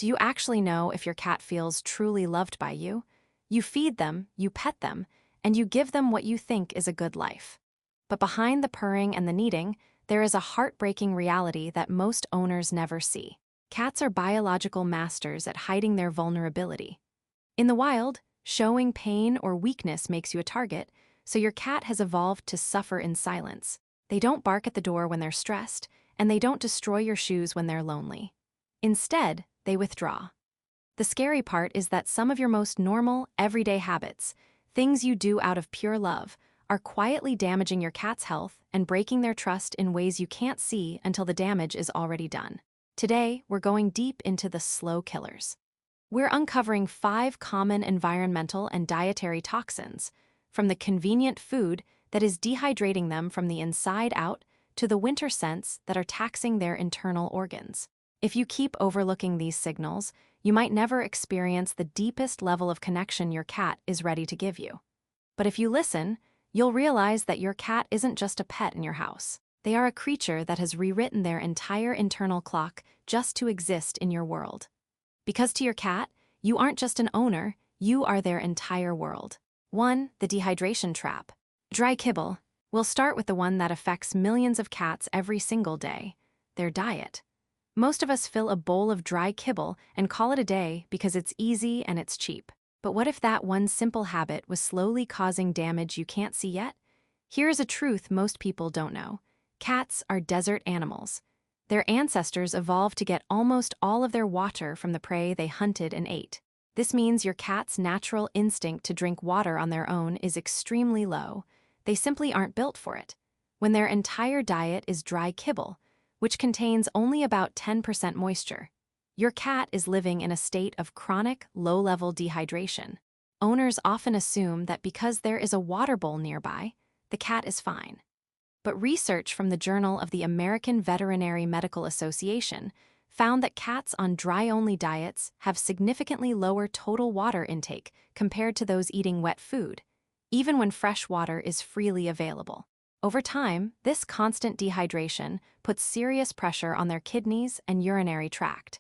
Do you actually know if your cat feels truly loved by you? You feed them, you pet them, and you give them what you think is a good life. But behind the purring and the kneading, there is a heartbreaking reality that most owners never see. Cats are biological masters at hiding their vulnerability. In the wild, showing pain or weakness makes you a target, so your cat has evolved to suffer in silence. They don't bark at the door when they're stressed, and they don't destroy your shoes when they're lonely. Instead, they withdraw. The scary part is that some of your most normal, everyday habits, things you do out of pure love, are quietly damaging your cat's health and breaking their trust in ways you can't see until the damage is already done. Today, we're going deep into the slow killers. We're uncovering 5 common environmental and dietary toxins, from the convenient food that is dehydrating them from the inside out to the winter scents that are taxing their internal organs. If you keep overlooking these signals, you might never experience the deepest level of connection your cat is ready to give you. But if you listen, you'll realize that your cat isn't just a pet in your house. They are a creature that has rewritten their entire internal clock just to exist in your world. Because to your cat, you aren't just an owner, you are their entire world. 1. The dehydration trap. Dry kibble. We'll start with the one that affects millions of cats every single day: their diet. Most of us fill a bowl of dry kibble and call it a day because it's easy and it's cheap. But what if that one simple habit was slowly causing damage you can't see yet? Here's a truth most people don't know. Cats are desert animals. Their ancestors evolved to get almost all of their water from the prey they hunted and ate. This means your cat's natural instinct to drink water on their own is extremely low. They simply aren't built for it. When their entire diet is dry kibble, which contains only about 10% moisture, your cat is living in a state of chronic, low-level dehydration. Owners often assume that because there is a water bowl nearby, the cat is fine. But research from the Journal of the American Veterinary Medical Association found that cats on dry-only diets have significantly lower total water intake compared to those eating wet food, even when fresh water is freely available. Over time, this constant dehydration puts serious pressure on their kidneys and urinary tract.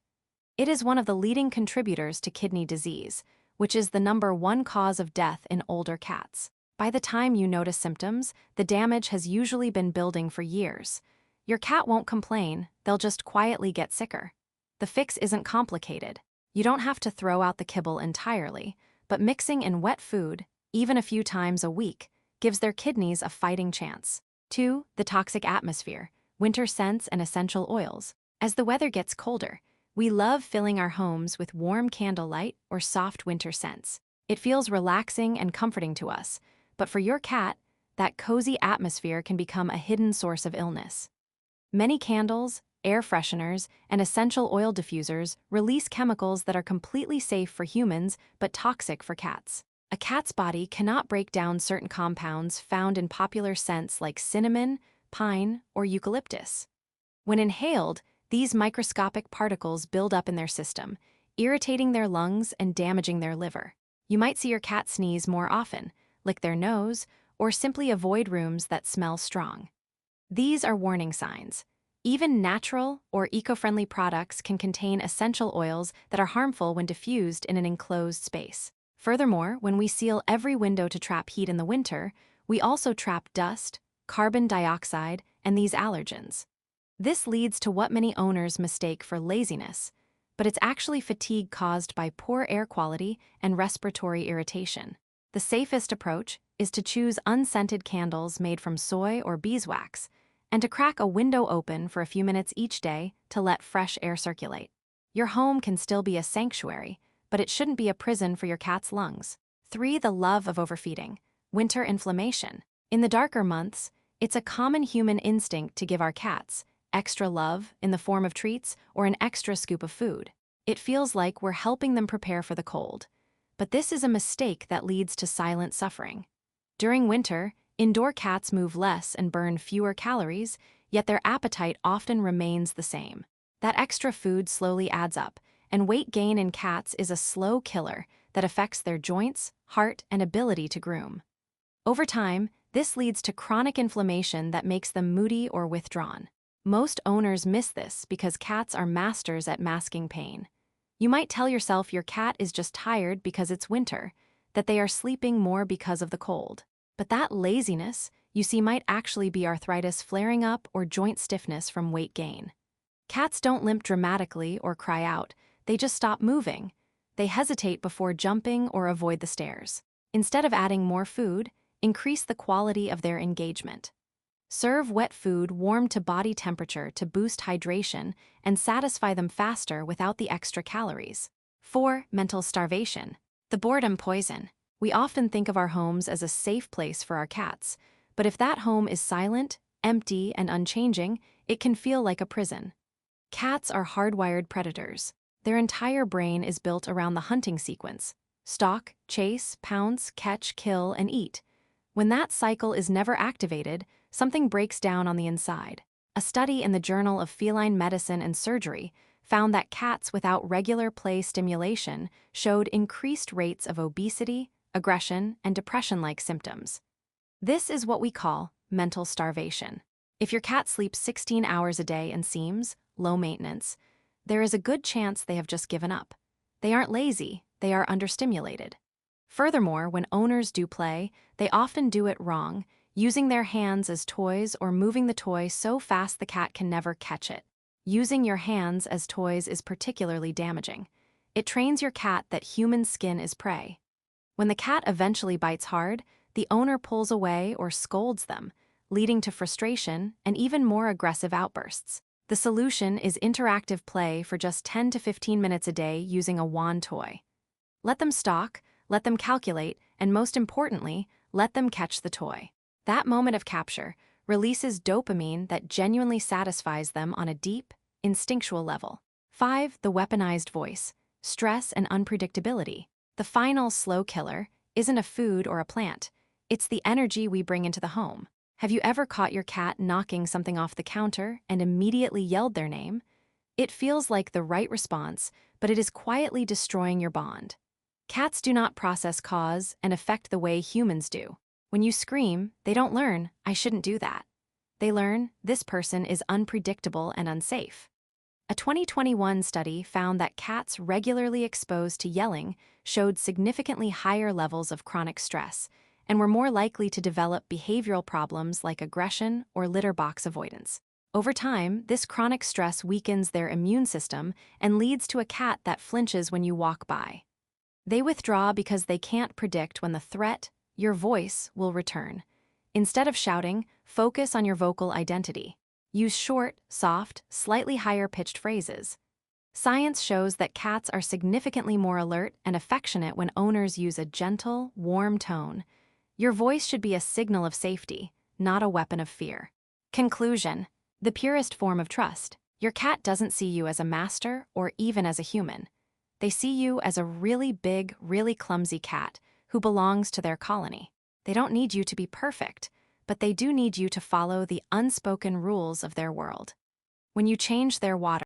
It is one of the leading contributors to kidney disease, which is the #1 cause of death in older cats. By the time you notice symptoms, the damage has usually been building for years. Your cat won't complain, they'll just quietly get sicker. The fix isn't complicated. You don't have to throw out the kibble entirely, but mixing in wet food, even a few times a week, gives their kidneys a fighting chance. 2. The toxic atmosphere, winter scents and essential oils. As the weather gets colder, we love filling our homes with warm candlelight or soft winter scents. It feels relaxing and comforting to us, but for your cat, that cozy atmosphere can become a hidden source of illness. Many candles, air fresheners, and essential oil diffusers release chemicals that are completely safe for humans but toxic for cats. A cat's body cannot break down certain compounds found in popular scents like cinnamon, pine, or eucalyptus. When inhaled, these microscopic particles build up in their system, irritating their lungs and damaging their liver. You might see your cat sneeze more often, lick their nose, or simply avoid rooms that smell strong. These are warning signs. Even natural or eco-friendly products can contain essential oils that are harmful when diffused in an enclosed space. Furthermore, when we seal every window to trap heat in the winter, we also trap dust, carbon dioxide, and these allergens. This leads to what many owners mistake for laziness, but it's actually fatigue caused by poor air quality and respiratory irritation. The safest approach is to choose unscented candles made from soy or beeswax, and to crack a window open for a few minutes each day to let fresh air circulate. Your home can still be a sanctuary, but it shouldn't be a prison for your cat's lungs. 3. The love of overfeeding, winter inflammation. In the darker months, it's a common human instinct to give our cats extra love in the form of treats or an extra scoop of food. It feels like we're helping them prepare for the cold. But this is a mistake that leads to silent suffering. During winter, indoor cats move less and burn fewer calories, yet their appetite often remains the same. That extra food slowly adds up, and weight gain in cats is a slow killer that affects their joints, heart, and ability to groom. Over time, this leads to chronic inflammation that makes them moody or withdrawn. Most owners miss this because cats are masters at masking pain. You might tell yourself your cat is just tired because it's winter, that they are sleeping more because of the cold. But that laziness, you see, might actually be arthritis flaring up or joint stiffness from weight gain. Cats don't limp dramatically or cry out, they just stop moving. They hesitate before jumping or avoid the stairs. Instead of adding more food, increase the quality of their engagement. Serve wet food warmed to body temperature to boost hydration and satisfy them faster without the extra calories. 4. Mental starvation. The boredom poison. We often think of our homes as a safe place for our cats, but if that home is silent, empty, and unchanging, it can feel like a prison. Cats are hardwired predators. Their entire brain is built around the hunting sequence: stalk, chase, pounce, catch, kill, and eat. When that cycle is never activated, something breaks down on the inside. A study in the Journal of Feline Medicine and Surgery found that cats without regular play stimulation showed increased rates of obesity, aggression, and depression-like symptoms. This is what we call mental starvation. If your cat sleeps 16 hours a day and seems low maintenance, there is a good chance they have just given up. They aren't lazy, they are understimulated. Furthermore, when owners do play, they often do it wrong, using their hands as toys or moving the toy so fast the cat can never catch it. Using your hands as toys is particularly damaging. It trains your cat that human skin is prey. When the cat eventually bites hard, the owner pulls away or scolds them, leading to frustration and even more aggressive outbursts. The solution is interactive play for just 10 to 15 minutes a day using a wand toy. Let them stalk, let them calculate, and most importantly, let them catch the toy. That moment of capture releases dopamine that genuinely satisfies them on a deep, instinctual level. 5. The weaponized voice, stress and unpredictability. The final slow killer isn't a food or a plant. It's the energy we bring into the home. Have you ever caught your cat knocking something off the counter and immediately yelled their name? It feels like the right response, but it is quietly destroying your bond. Cats do not process cause and effect the way humans do. When you scream, they don't learn, "I shouldn't do that." They learn, "This person is unpredictable and unsafe." A 2021 study found that cats regularly exposed to yelling showed significantly higher levels of chronic stress and were more likely to develop behavioral problems like aggression or litter box avoidance. Over time, this chronic stress weakens their immune system and leads to a cat that flinches when you walk by. They withdraw because they can't predict when the threat, your voice, will return. Instead of shouting, focus on your vocal identity. Use short, soft, slightly higher-pitched phrases. Science shows that cats are significantly more alert and affectionate when owners use a gentle, warm tone. Your voice should be a signal of safety, not a weapon of fear. Conclusion: the purest form of trust. Your cat doesn't see you as a master or even as a human. They see you as a really big, really clumsy cat who belongs to their colony. They don't need you to be perfect, but they do need you to follow the unspoken rules of their world. When you change their water,